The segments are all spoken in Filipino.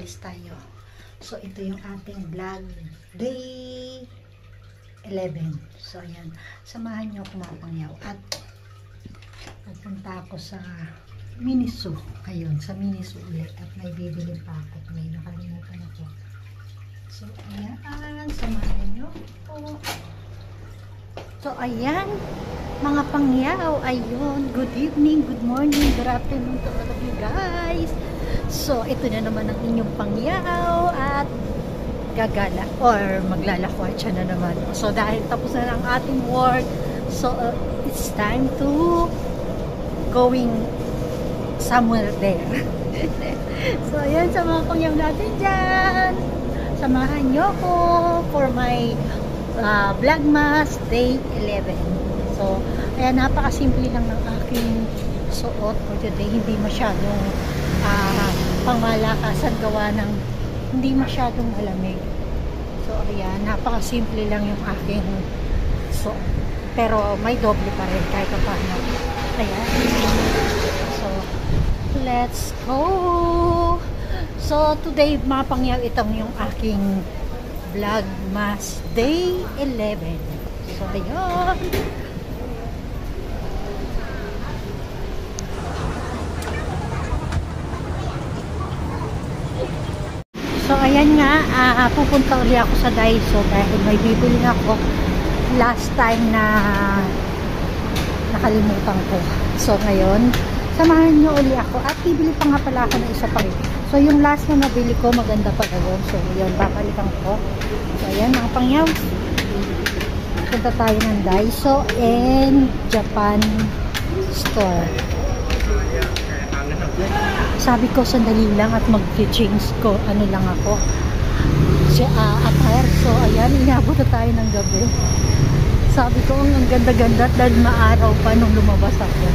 alis tayo. So, ito yung ating vlog day 11. So, ayan. Samahan nyo ako mga pangyaw. At pupunta ako sa Miniso. Ayun, sa Miniso ulit. At may bibili pa ako. May nakalimutan ako. So, ayan. Samahan nyo ako. So, ayan. Mga pangyaw. Ayun. Good evening, good morning, good afternoon to all of you guys. So, ito na naman ang inyong pangyaw. At gagala. Or maglalakwatsa na naman. So, dahil tapos na ang ating work. So, it's time to going somewhere there. So, ayan sa mga pangyaw natin dyan. Samahan nyo ko for my Vlogmas Day 11. So, ayan, napakasimple lang ng aking suot for today. Hindi masyadong pangmalakasan gawa ng hindi masyadong malamig. So, ayan, napakasimple lang yung aking suot. Pero may doble pa rin kahit paano. Ayan. So, let's go! So, today, mga pangyaw, itong yung aking Vlogmas Day 11. So, ayun. So, ayan nga, pupunta ulit ako sa Daiso dahil may bibili ako last time na nakalimutan ko. So, ngayon, samahan nyo ulit ako at bibili pa nga pala ako ng isa pa rin. So, yung last na nabili ko, maganda pa doon. So, yun, babalikan ko. So, ayan, mga pangyaw. Punta tayo ng Daiso and Japan store. Sabi ko, sandali lang at mag-change ko. Ano lang ako. Attire. So, ayan, inabot na tayo ng gabi. Sabi ko, ang ganda-ganda dahil maaraw pa nung lumabas ako.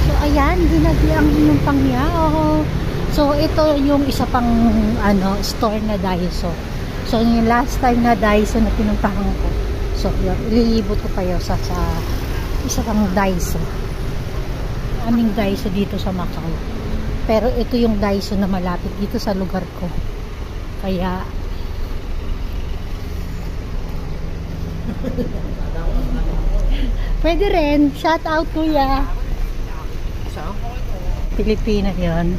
So, ayan, ginagi ang inyong pangyaw. So, ito yung isa pang store na Daiso. So, yung last time na Daiso na pinuntahan ko. So, yun, ililibot ko kayo sa isa pang Daiso. Aming Daiso dito sa Macau. Pero ito yung Daiso na malapit dito sa lugar ko. Kaya, pwede rin. Shout out, kuya. Pilipina yun.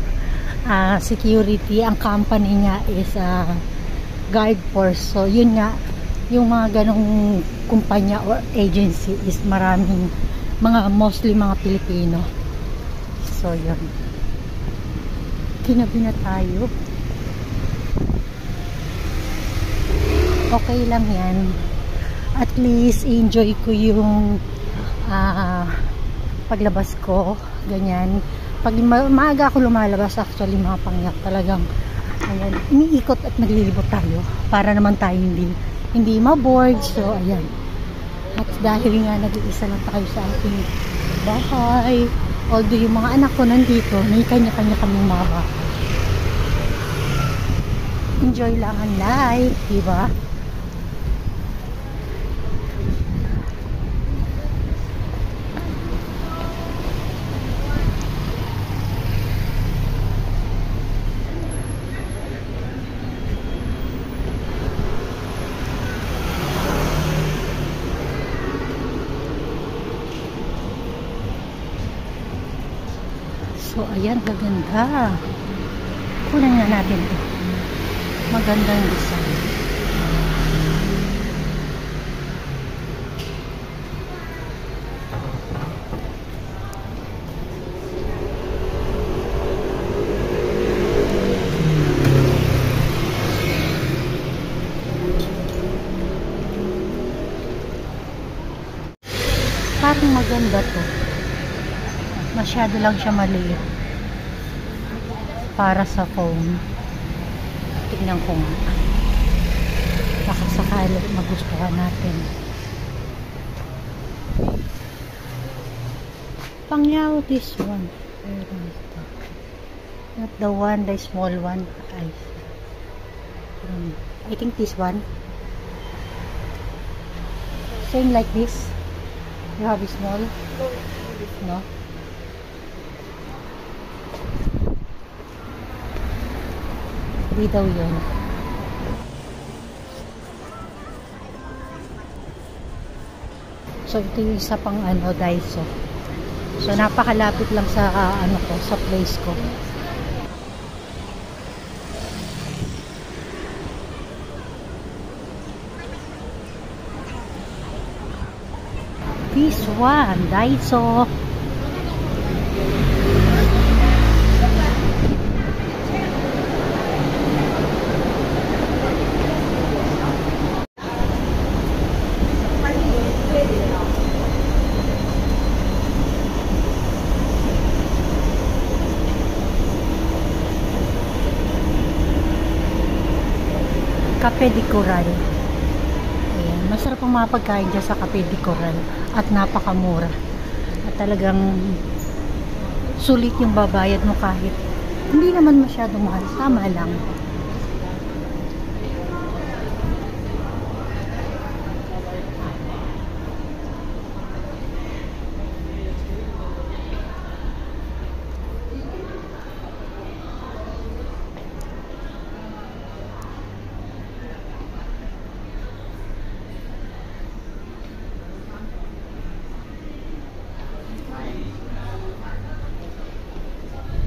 Security, ang company niya is guard force. So, yun nga, yung mga ganong kumpanya or agency is maraming mostly mga Pilipino. So, yun. Kinabi na tayo. Okay lang yan. At least, enjoy ko yung paglabas ko. Ganyan. Pag maaga ako lumalabas, actually mga pangyak talagang ayan, iniikot at naglilibot tayo para naman tayo hindi ma-bored. So ayan, at dahil nga nag-iisa lang tayo sa ating bahay, although yung mga anak ko nandito, may kanya-kanya kaming mama. Enjoy lang ang life, diba? So, ayan, gaganda. Kunan nga natin ito. Magandang design. Parang maganda to. Masyado lang siya maliit para sa phone. Tingnan ko nga, baka sakali magustuhan natin. Pangyaw, this one. Not the one, the small one. I think this one. Same like this. You have a small? No? Di daw yun. So ito yung isa pang Daiso. So napakalapit lang sa sa place ko. This one, Daiso. Cafe de Coral. Ayan, masarap ang mga pagkain dyan sa Cafe de Coral at napakamura. At talagang sulit yung babayad mo kahit hindi naman masyadong mahal. Tama lang.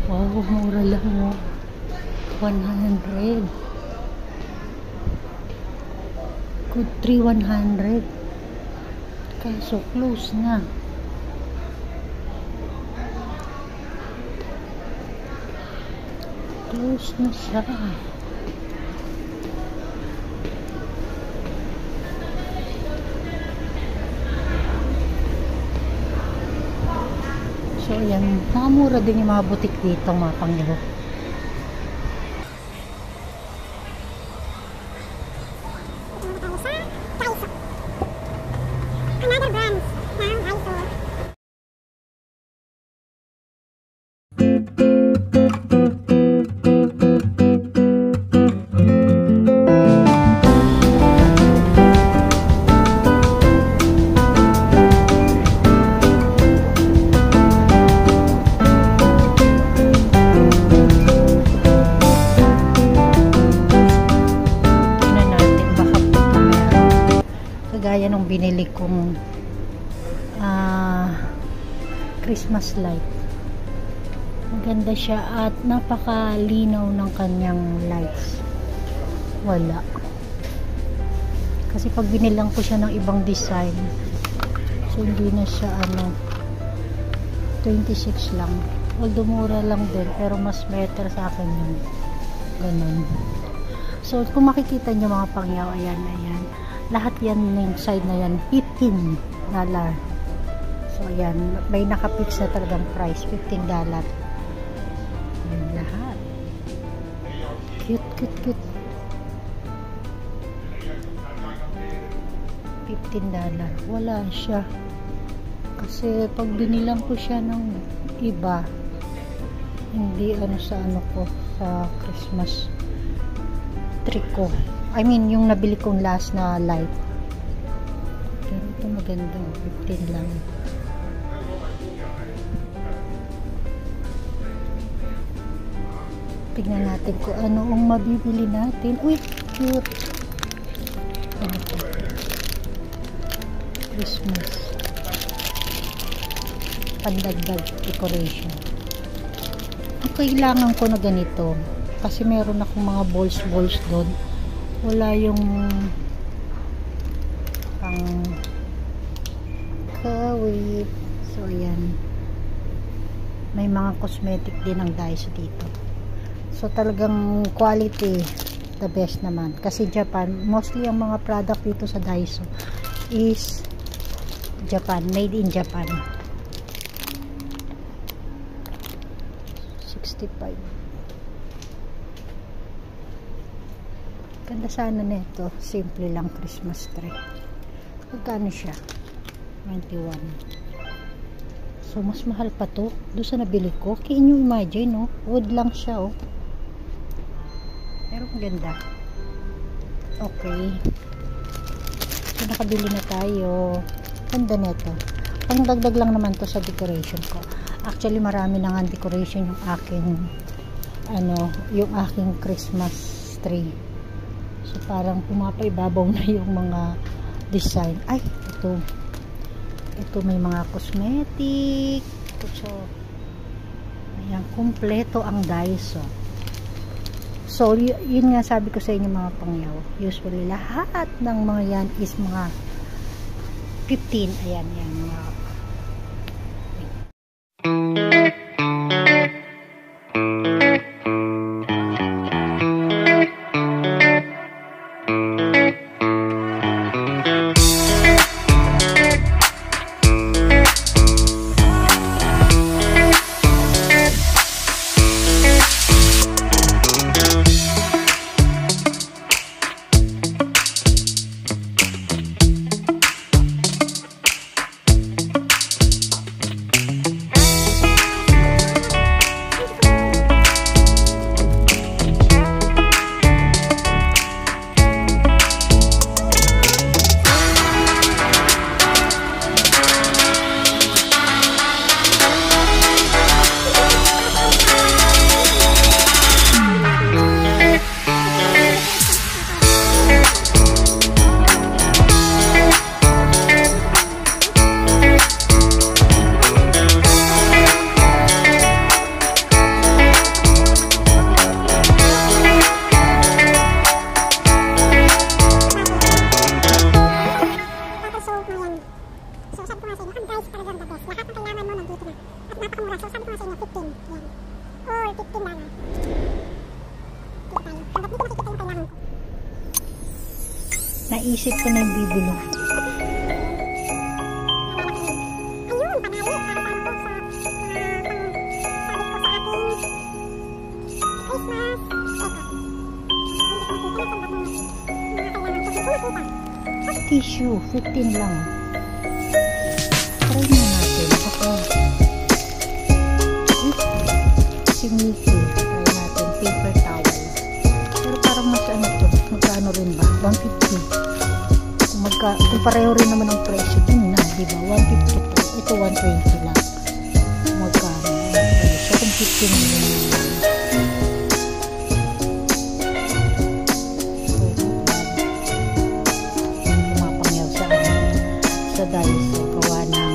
Wow, mura lang mo. 100. Good 3,100. Kaso close na. Close na siya. So, ayan. Makamura din yung mga butik dito, mga pangyaw. Another brand. Now, Daiso. Kagaya nung binili kong Christmas light. Maganda siya at napakalinaw ng kanyang lights. Wala. Kasi pag binilang ko siya ng ibang design, so hindi na siya 26 lang. Although mura lang din, pero mas better sa akin yung ganun. So kung makikita nyo mga pangyaw, ayan. Lahat yan yung side na yan, $15. So ayan, may nakapix na talagang price, $15. Ayan lahat. Cute. $15. Wala siya. Kasi pag binilang ko siya ng iba, hindi sa sa Christmas tree ko. I mean, yung nabili kong last na light. Pero ito maganda. 15 lang. Tignan natin kung ano ang mabibili natin. Uy, cute. Ano ito? Christmas. Pandagdag decoration. Ang kailangan ko na ganito. Kasi meron akong mga balls doon. Wala yung pang kawit. So ayan, may mga cosmetic din ang Daiso dito. So talagang quality the best naman, kasi Japan, mostly ang mga product dito sa Daiso is Japan, made in Japan. 65. Ganda sana nito. Simple lang Christmas tree. Magkano siya? 91. So, mas mahal pa to. Doon sa nabili ko. Can you imagine, wood lang siya, Pero maganda. Okay. So, nakabili na tayo. Ganda nito. Pangdagdag lang naman to sa decoration ko. Actually, marami na nga decoration yung aking yung aking Christmas tree. So parang pumapaibabaw na yung mga design. Ay, ito may mga cosmetic. So ayan, kumpleto ang Daiso. So yun nga sabi ko sa inyo mga pangyaw, usually lahat ng mga yan is mga 15. Ayan yan mga naisip ko na yung bibili. Ayun, panalo. Para ko sa Christmas. Tissue, 15 lang. Try na natin. Ako. Si Mickey. Try natin. Paper towel. Pero parang mas ano to. Magkano rin ba? 150. Kung pareho rin naman ang presyo. Yun na, diba? 150 to. Ito 120 lang. Magkano. So, kung 15 lang. Daiso, gawa ng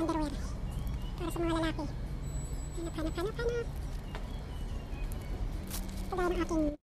underwear para sa mga lalaki. Hanap. Ito daw ang aking